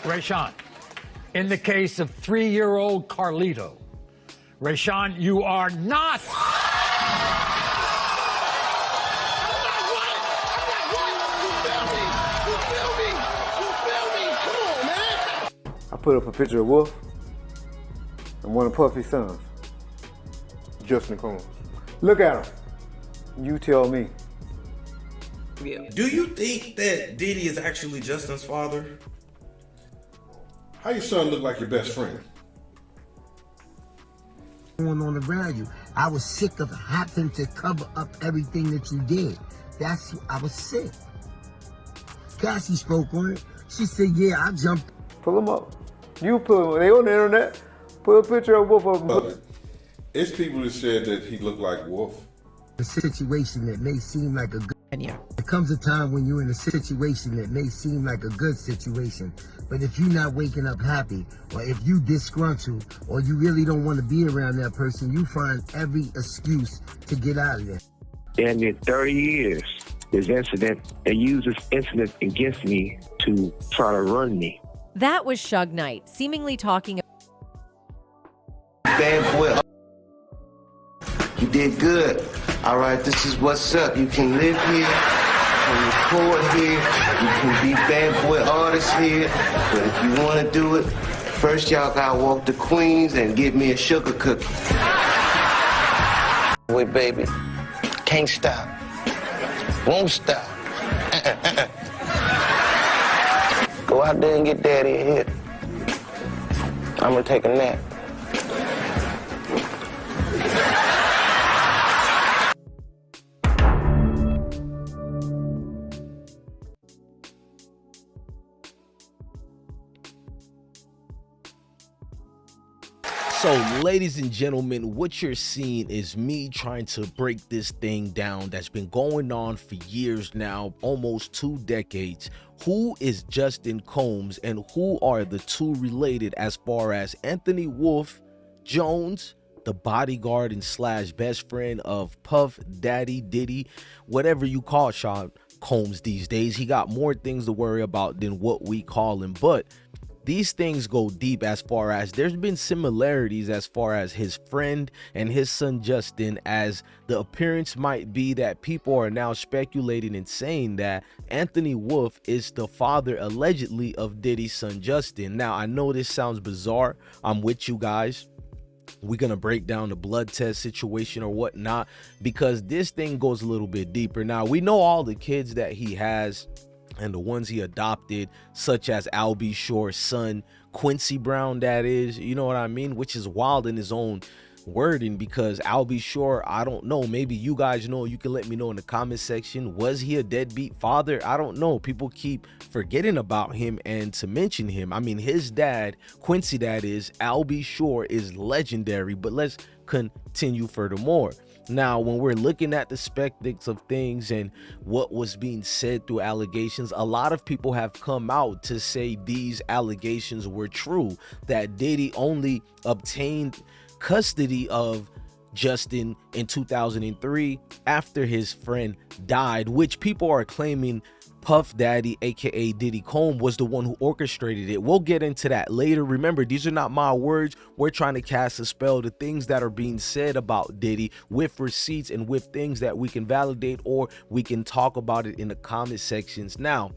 Rayshawn, in the case of 3-year-old Carlito, Rayshawn, you are not. I put up a picture of Wolf and one of Puffy's sons, Justin Combs. Look at him. You tell me. Yeah. Do you think that Diddy is actually Justin's father? How your son look like your best friend? Going on around you. I was sick of having to cover up everything that you did. I was sick. Cassie spoke on it. She said, yeah, I jumped. Pull them up. You pull them. They on the internet. Put a picture of Wolf up. It's people that said that he looked like Wolf. A situation that may seem like a good. Yeah. There comes a time when you're in a situation that may seem like a good situation, but if you're not waking up happy, or if you disgruntled, or you really don't want to be around that person, you find every excuse to get out of there. And in 30 years, this incident, they used this incident against me to try to run me. That was Suge Knight, seemingly talking. Bad boy, you did good. All right, this is what's up. You can live here, you can record here, you can be bad boy artists here, but if you want to do it, first y'all gotta walk to Queens and give me a sugar cookie. Wait, baby, can't stop, won't stop. Go out there and get daddy a hit. I'm gonna take a nap. So, ladies and gentlemen, what you're seeing is me trying to break this thing down that's been going on for years now, almost 2 decades. Who is Justin Combs and who are the two related as far as Anthony Wolf Jones, the bodyguard and / best friend of Puff Daddy Diddy, whatever you call Sean Combs these days. He got more things to worry about than what we call him, but these things go deep as far as there's been similarities as far as his friend and his son Justin, as the appearance might be that people are now speculating and saying that Anthony Wolf is the father allegedly of Diddy's son Justin. Now, I know this sounds bizarre. I'm with you guys. We're gonna break down the blood test situation or whatnot, because this thing goes a little bit deeper. Now, we know all the kids that he has and the ones he adopted, such as Al B. Shore's son, Quincy Brown, that is, you know what I mean? Which is wild in his own wording, because Al B. Shore, I don't know, maybe you guys know, you can let me know in the comment section. Was he a deadbeat father? I don't know. People keep forgetting about him and to mention him. I mean, his dad, Quincy, that is, Al B. Shore, is legendary, but let's continue furthermore. Now, when we're looking at the spectics of things and what was being said through allegations, a lot of people have come out to say these allegations were true, that Diddy only obtained custody of Justin in 2003 after his friend died, which people are claiming Puff Daddy, aka Diddy Combs, was the one who orchestrated it. We'll get into that later. Remember, these are not my words. We're trying to cast a spell to things that are being said about Diddy with receipts and with things that we can validate, or we can talk about it in the comment sections. Now,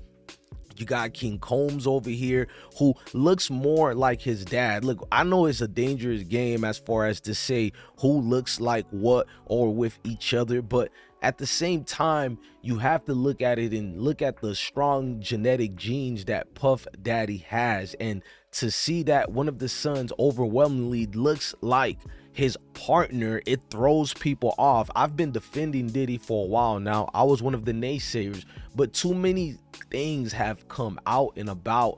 you got King Combs over here, who looks more like his dad. Look, I know it's a dangerous game as far as to say who looks like what or with each other, but at the same time, you have to look at it and look at the strong genetic genes that Puff Daddy has, and to see that one of the sons overwhelmingly looks like his partner, it throws people off. I've been defending Diddy for a while now. I was one of the naysayers, but too many things have come out and about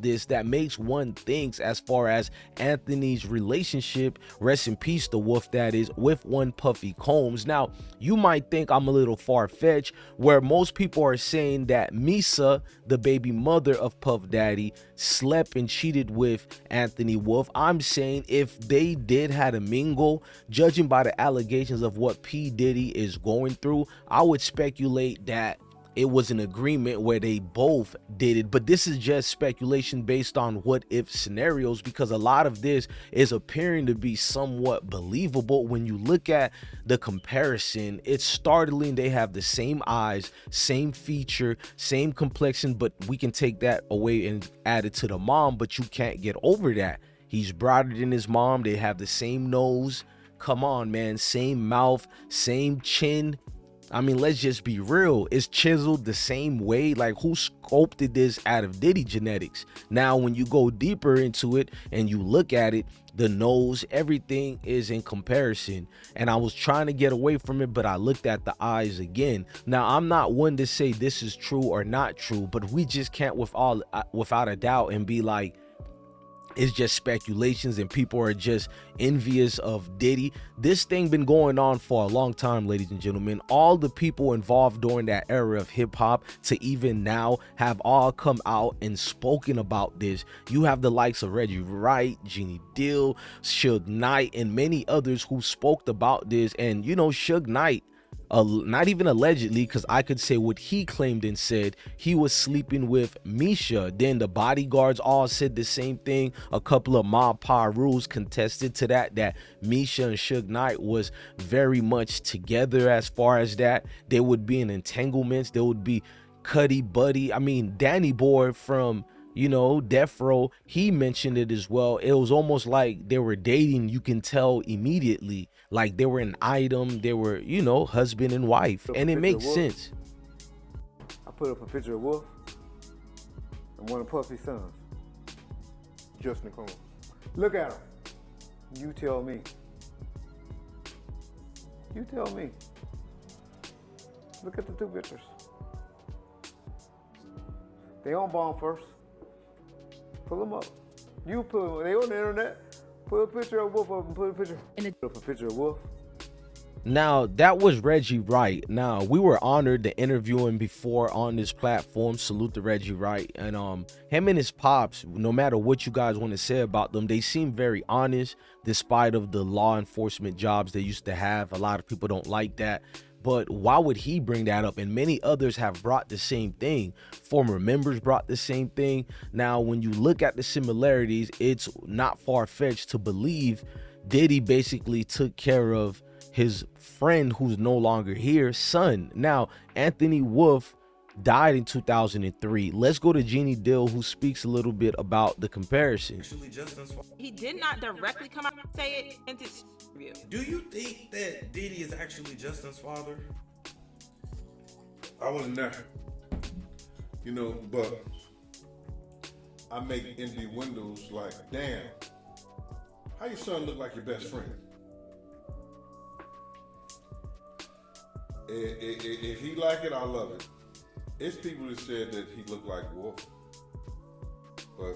this that makes one thinks as far as Anthony's relationship, rest in peace the Wolf that is, with one Puffy Combs. Now, you might think I'm a little far-fetched, where most people are saying that Misa, the baby mother of Puff Daddy, slept and cheated with Anthony Wolf. I'm saying if they did had a mingle, judging by the allegations of what P. Diddy is going through, I would speculate that it was an agreement where they both did it. But this is just speculation based on what if scenarios, because a lot of this is appearing to be somewhat believable. When you look at the comparison, it's startling. They have the same eyes, same feature, same complexion, but we can take that away and add it to the mom, but you can't get over that. He's broader than his mom. They have the same nose. Come on, man. Same mouth, same chin. I mean, let's just be real. It's chiseled the same way. Like, who sculpted this out of Diddy genetics? Now, when you go deeper into it and you look at it, the nose, everything is in comparison. And I was trying to get away from it, but I looked at the eyes again. Now, I'm not one to say this is true or not true, but we just can't without a doubt and be like, it's just speculations and people are just envious of Diddy. This thing been going on for a long time, ladies and gentlemen. All the people involved during that era of hip hop to even now have all come out and spoken about this. You have the likes of Reggie Wright, Jeannie Dill, Suge Knight, and many others who spoke about this. And you know, Suge Knight, not even allegedly, because I could say what he claimed and said, he was sleeping with Misha. Then the bodyguards all said the same thing. A couple of Mob Rules contested to that Misha and Suge Knight was very much together. As far as that, there would be an entanglements, there would be Cuddy Buddy. I mean, Danny Boy from, you know, Death Row, he mentioned it as well. It was almost like they were dating. You can tell immediately, like they were an item. They were, you know, husband and wife, and it makes sense. I put up a picture of Wolf and one of Puffy's sons, Justin Diddy. Look at him. You tell me. You tell me. Look at the two pictures. They on bomb first. Pull them up. You put them. They on the internet. Put a picture of Wolf up and put a picture. Put a picture of Wolf. Now, that was Reggie Wright. Now, we were honored to interview him before on this platform. Salute to Reggie Wright. And him and his pops, no matter what you guys want to say about them, they seem very honest despite of the law enforcement jobs they used to have. A lot of people don't like that. But why would he bring that up? And many others have brought the same thing. Former members brought the same thing. Now, when you look at the similarities, it's not far-fetched to believe Diddy basically took care of his friend who's no longer here, son. Now, Anthony Wolf died in 2003. Let's go to Jeannie Dill, who speaks a little bit about the comparison. He did not directly come out and say it in his interview. Do you think that Diddy is actually Justin's father? I wasn't there, you know, but I make empty windows like, damn, how your son look like your best friend? If he like it, I love it. It's people that said that he looked like Wolf, but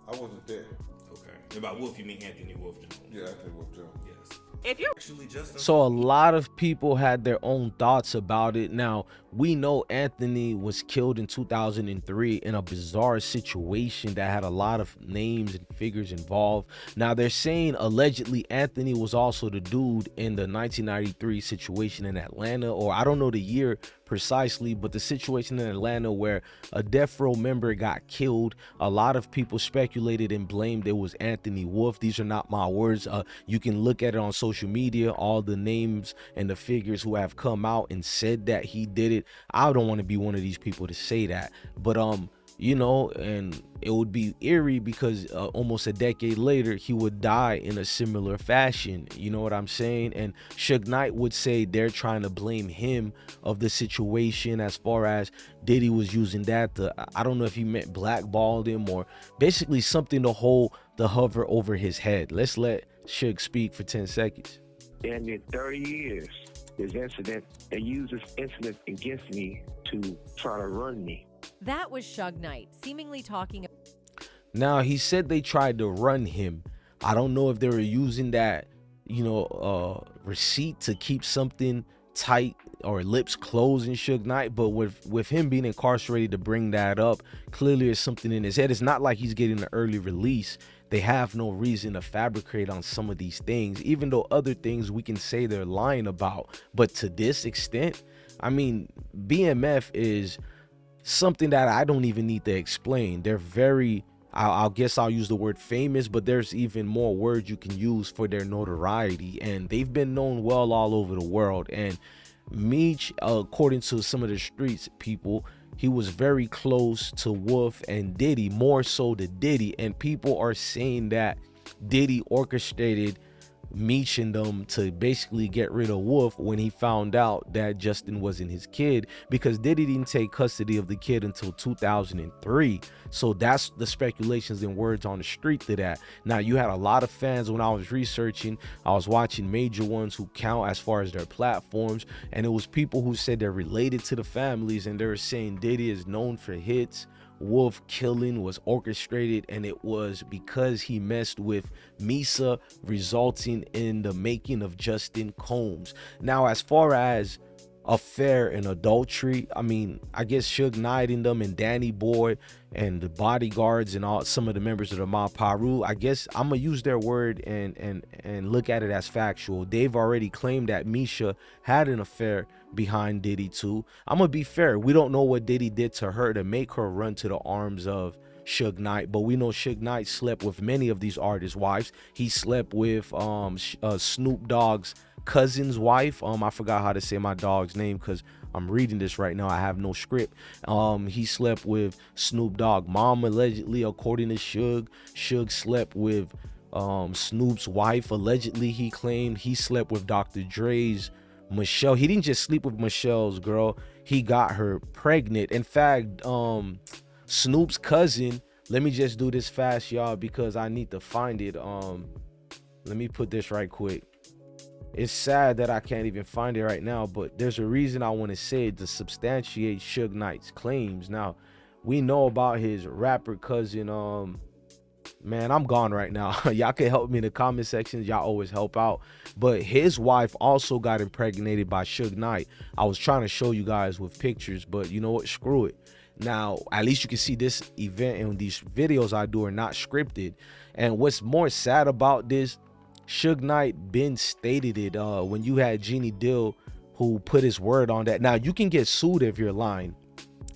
I wasn't there. Okay. And by Wolf, you mean Anthony Wolf Jones? Yeah, Anthony Wolf Jones. Yes. If you're Actually, Justin. So a lot of people had their own thoughts about it. Now, we know Anthony was killed in 2003 in a bizarre situation that had a lot of names and figures involved. Now, they're saying allegedly Anthony was also the dude in the 1993 situation in Atlanta, or I don't know the year precisely, but the situation in Atlanta where a Death Row member got killed. A lot of people speculated and blamed it was Anthony Wolf. These are not my words. You can look at it on social media, all the names and the figures who have come out and said that he did it. I don't want to be one of these people to say that, but you know, and it would be eerie because almost a decade later he would die in a similar fashion. You know what I'm saying? And Suge Knight would say they're trying to blame him of the situation as far as Diddy was using that to, I don't know if he meant blackballed him or basically something to hold the hover over his head. Let's let Suge speak for 10 seconds. And in 30 years, this incident, they use this incident against me to try to run me. That was Suge Knight, seemingly talking. Now, he said they tried to run him. I don't know if they were using that, you know, receipt to keep something tight or lips closed in Suge Knight, but with him being incarcerated to bring that up, clearly there's something in his head. It's not like he's getting an early release. They have no reason to fabricate on some of these things, even though other things we can say they're lying about. But to this extent, I mean, BMF is something that I don't even need to explain. They're very, I'll guess I'll use the word famous, but there's even more words you can use for their notoriety, and they've been known well all over the world. And Meech, according to some of the streets people, he was very close to Wolf and Diddy, more so to Diddy, and people are saying that Diddy orchestrated Meech and them to basically get rid of Wolf when he found out that Justin wasn't his kid, because Diddy didn't take custody of the kid until 2003. So that's the speculations and words on the street to that. Now, you had a lot of fans when I was researching. I was watching major ones who count as far as their platforms, and it was people who said they're related to the families, and they were saying Diddy is known for hits. Wolf killing was orchestrated, and it was because he messed with Misa, resulting in the making of Justin Combs. Now, as far as affair and adultery, I mean, I guess Suge Knight and them and Danny Boy and the bodyguards and all some of the members of the Mob Paru, I guess I'm gonna use their word and look at it as factual. They've already claimed that Misha had an affair behind Diddy too. I'm gonna be fair, we don't know what Diddy did to her to make her run to the arms of Suge Knight, but we know Suge Knight slept with many of these artists' wives. He slept with Snoop Dogg's cousin's wife. I forgot how to say my dog's name because I'm reading this right now. I have no script. He slept with Snoop Dogg mom, allegedly, according to Suge. Suge slept with Snoop's wife, allegedly. He claimed he slept with Dr. Dre's Michelle. He didn't just sleep with Michelle's girl, he got her pregnant. In fact, Snoop's cousin, let me just do this fast, y'all, because I need to find it. Let me put this right quick. It's sad that I can't even find it right now, but there's a reason I want to say it to substantiate Suge Knight's claims. Now, we know about his rapper cousin. Man, I'm gone right now. Y'all can help me in the comment sections. Y'all always help out. But his wife also got impregnated by Suge Knight. I was trying to show you guys with pictures, but you know what? Screw it. Now, at least you can see this event, and these videos I do are not scripted. And what's more sad about this, Suge Knight been stated it when you had Genie Dill who put his word on that. Now, you can get sued if you're lying.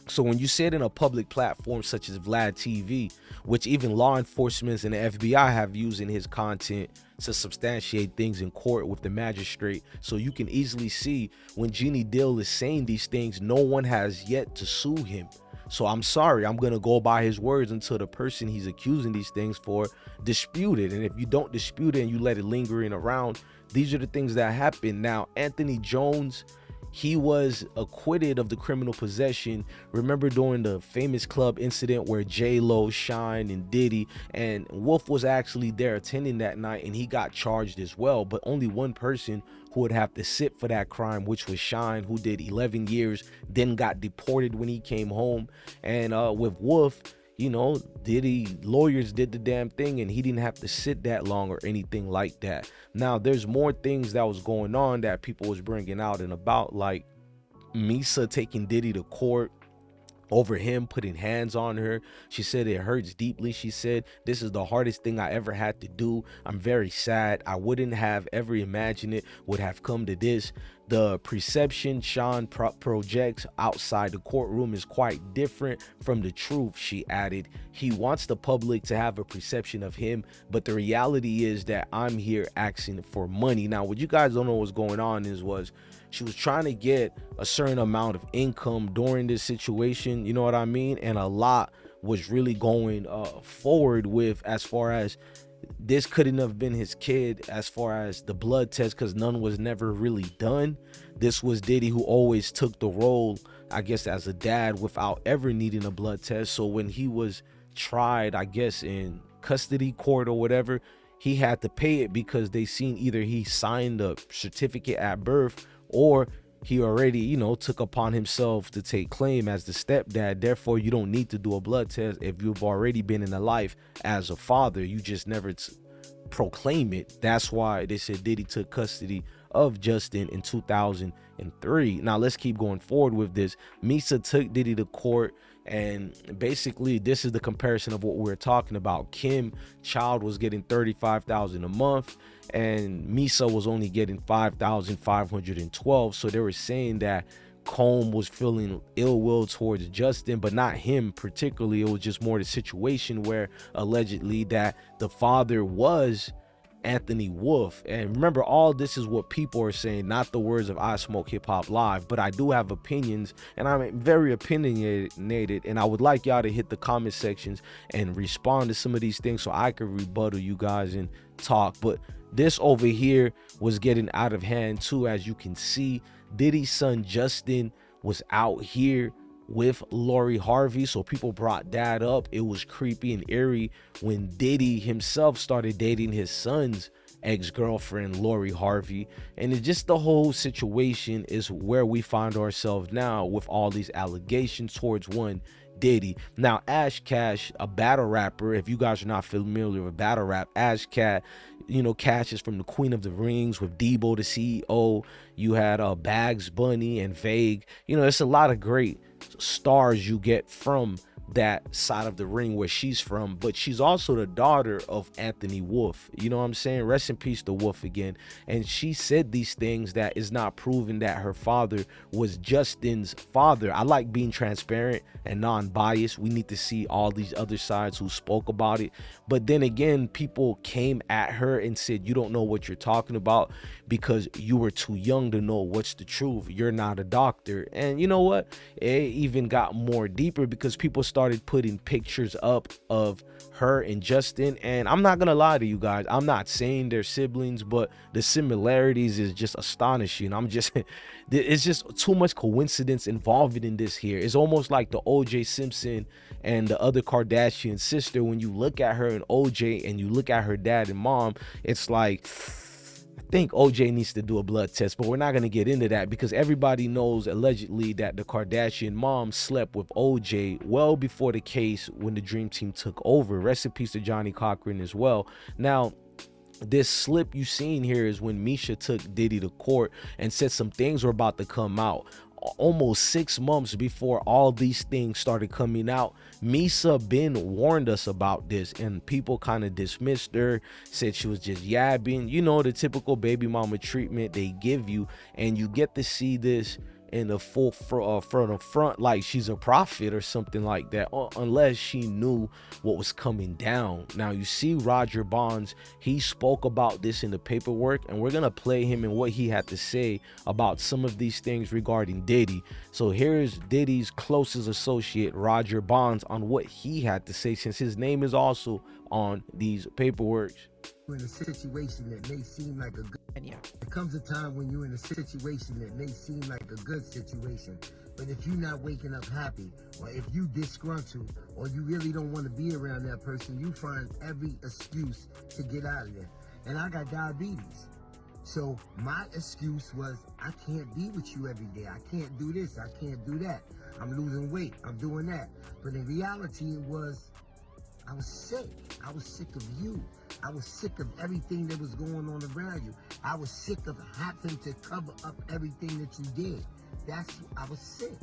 So when you say it in a public platform such as Vlad TV, which even law enforcement and the FBI have used in his content to substantiate things in court with the magistrate, so you can easily see when Genie Dill is saying these things, no one has yet to sue him. So I'm sorry, I'm gonna go by his words until the person he's accusing these things for dispute it. And if you don't dispute it and you let it linger in around, these are the things that happen. Now, Anthony Jones, he was acquitted of the criminal possession. Remember during the famous club incident where J-Lo, Shine, and Diddy, and Wolf was actually there attending that night, and he got charged as well. But only one person who would have to sit for that crime, which was Shine, who did 11 years, then got deported when he came home. And with Wolf, you know, Diddy lawyers did the damn thing, and he didn't have to sit that long or anything like that. Now, there's more things that was going on that people was bringing out and about, like Misa taking Diddy to court over him putting hands on her. She said it hurts deeply. She said, "This is the hardest thing I ever had to do. I'm very sad. I wouldn't have ever imagined it would have come to this. The perception Sean projects outside the courtroom is quite different from the truth," she added. "He wants the public to have a perception of him, but the reality is that I'm here asking for money." Now, what you guys don't know what's going on was she was trying to get a certain amount of income during this situation, you know what I mean? And a lot was really going forward with, as far as this couldn't have been his kid, as far as the blood test, because none was never really done. This was Diddy who always took the role, I guess, as a dad without ever needing a blood test. So when he was tried, I guess, in custody court or whatever, he had to pay it because they seen either he signed a certificate at birth or he already, you know, took upon himself to take claim as the stepdad. Therefore, you don't need to do a blood test if you've already been in a life as a father. You just never proclaim it. That's why they said Diddy took custody of Justin in 2003. Now, let's keep going forward with this. Misa took Diddy to court, and basically this is the comparison of what we're talking about. Kim Child was getting $35,000 a month, and Misa was only getting $5,512. So they were saying that Comb was feeling ill will towards Justin, but not him particularly. It was just more the situation where allegedly that the father was Anthony Wolf. And remember, all this is what people are saying, not the words of I Smoke Hip Hop Live. But I do have opinions, and I'm very opinionated, and I would like y'all to hit the comment sections and respond to some of these things so I can rebuttal you guys and talk. But this over here was getting out of hand too. As you can see, Diddy's son Justin was out here with Lori Harvey, so people brought that up. It was creepy and eerie when Diddy himself started dating his son's ex-girlfriend Lori Harvey, and it just, the whole situation is where we find ourselves now with all these allegations towards one Diddy. Now Ash Cash, a battle rapper, if you guys are not familiar with battle rap, Ash Cat, you know, Cash is from the Queen of the Rings with Debo the CEO. You had Bags Bunny and Vague. You know, it's a lot of great stars you get from that side of the ring where she's from, but she's also the daughter of Anthony Wolf. You know what I'm saying? Rest in peace to Wolf again. And she said these things that is not proven that her father was Justin's father. I like being transparent and non-biased. We need to see all these other sides who spoke about it. But then again, people came at her and said, you don't know what you're talking about because you were too young to know what's the truth. You're not a doctor. And you know what? It even got more deeper because people started putting pictures up of her and Justin, and I'm not gonna lie to you guys, I'm not saying they're siblings, but the similarities is just astonishing. It's just too much coincidence involved in this here. It's almost like the OJ Simpson and the other Kardashian sister. When you look at her and OJ and you look at her dad and mom, it's like, I think OJ needs to do a blood test, but we're not going to get into that because everybody knows allegedly that the Kardashian mom slept with OJ well before the case when the Dream Team took over. Rest in peace to Johnny Cochran as well. Now, this slip you seen here is when Misha took Diddy to court and said some things were about to come out. Almost 6 months before all these things started coming out, Misa Ben warned us about this, and people kind of dismissed her, said she was just yabbing, you know, the typical baby mama treatment they give you. And you get to see this in the full front like she's a prophet or something like that, unless she knew what was coming down. Now you see Roger Bonds, he spoke about this in the paperwork, and we're gonna play him and what he had to say about some of these things regarding Diddy. So here's Diddy's closest associate, Roger Bonds, on what he had to say, since his name is also on these paperwork. In a situation that may seem like a good, there comes a time when you're in a situation that may seem like a good situation, but if you're not waking up happy, or if you disgruntled, or you really don't want to be around that person, you find every excuse to get out of there. And I got diabetes, so my excuse was, I can't be with you every day. I can't do this, I can't do that. I'm losing weight, I'm doing that. But in reality, it was, I was sick. I was sick of you. I was sick of everything that was going on around you. I was sick of having to cover up everything that you did. I was sick.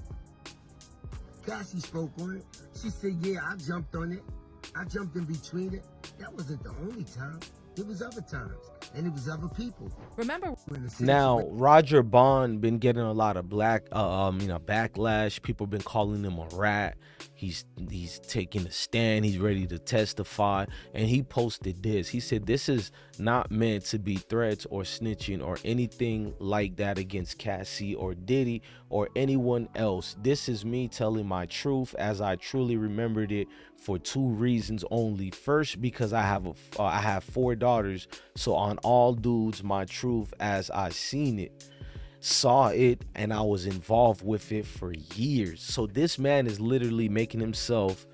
Cassie spoke on it. She said, yeah, I jumped on it. I jumped in between it. That wasn't the only time. It was other times. And it was other people. Remember, now Roger Bond been getting a lot of backlash. People been calling him a rat. He's taking a stand. He's ready to testify, and he posted this. He said, this is not meant to be threats or snitching or anything like that against Cassie or Diddy or anyone else. This is me telling my truth as I truly remembered it, for 2 reasons only. First, because I have 4 daughters, so on all dudes, my truth as I seen it, saw it, and I was involved with it for years. So this man is literally making himself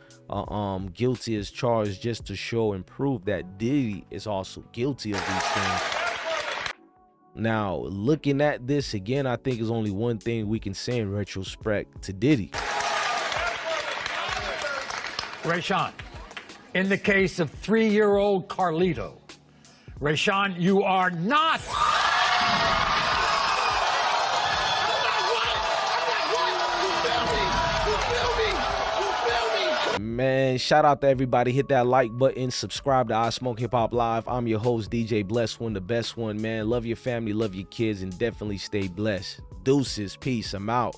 guilty as charged just to show and prove that Diddy is also guilty of these things. Now, looking at this again, I think is only one thing we can say in retrospect to Diddy. Rayshawn, in the case of 3-year-old Carlito, Rayshawn, you are not. Man, shout out to everybody. Hit that like button, subscribe to I Smoke Hip Hop Live. I'm your host, DJ Bless One, the best one, man. Love your family, love your kids, and definitely stay blessed. Deuces, peace, I'm out.